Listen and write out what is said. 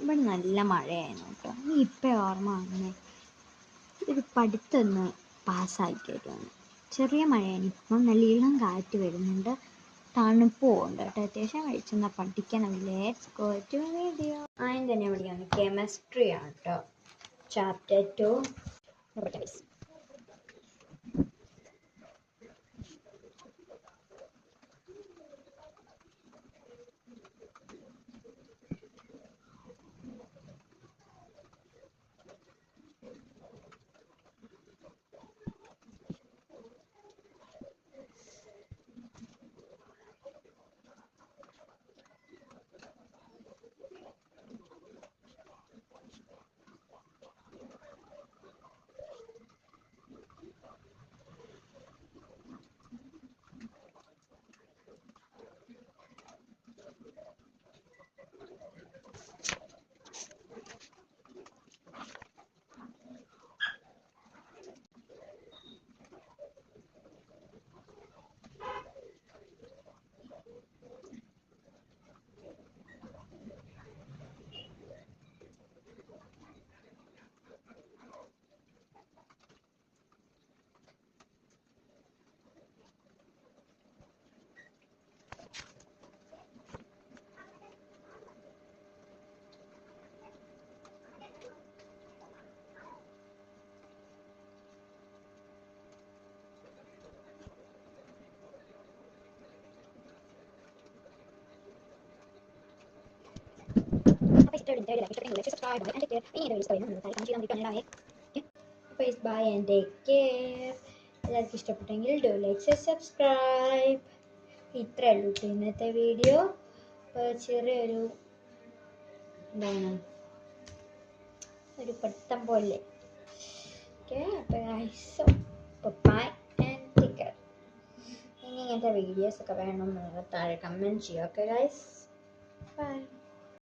ഇവിടെ നല്ല മഴയായിരുന്നു കേട്ടോ. ഇപ്പം ഓർമ്മ വന്നേ, ഒരു പഠിത്തമൊന്ന് പാസ്സാക്കിയിട്ടാണ്. ചെറിയ മഴയാണ്, ഇപ്പം നല്ല ഇളം കാറ്റ് വരുന്നുണ്ട്, തണുപ്പും ഉണ്ട് കേട്ടോ. അത്യാവശ്യം കഴിച്ചെന്നാൽ പഠിക്കണം. Let's go to video. ആദ്യം തന്നെ പഠിക്കുന്നത് കെമിസ്ട്രി ആണ് കേട്ടോ. Chapter 2. Bye and take care. എല്ലാവർക്കും ഇഷ്ടപ്പെട്ടെങ്കിൽ ഡു ലൈക്ക് സബ്സ്ക്രൈബ്. ഇത്രേ ഉള്ളൂ ഇന്നത്തെ വീഡിയോ. ചെറിയൊരു എന്താണ് ഒരു പഠിത്തം പോലെ. ഓക്കെ, അപ്പോൾ ബൈ ആൻഡ് ടേക്ക് കെയർ. ഇനി ഇങ്ങനത്തെ വീഡിയോസ് ഒക്കെ വേണമെന്നുള്ളത് താഴെ കമൻറ്റ് ചെയ്യുക. Okay guys, by.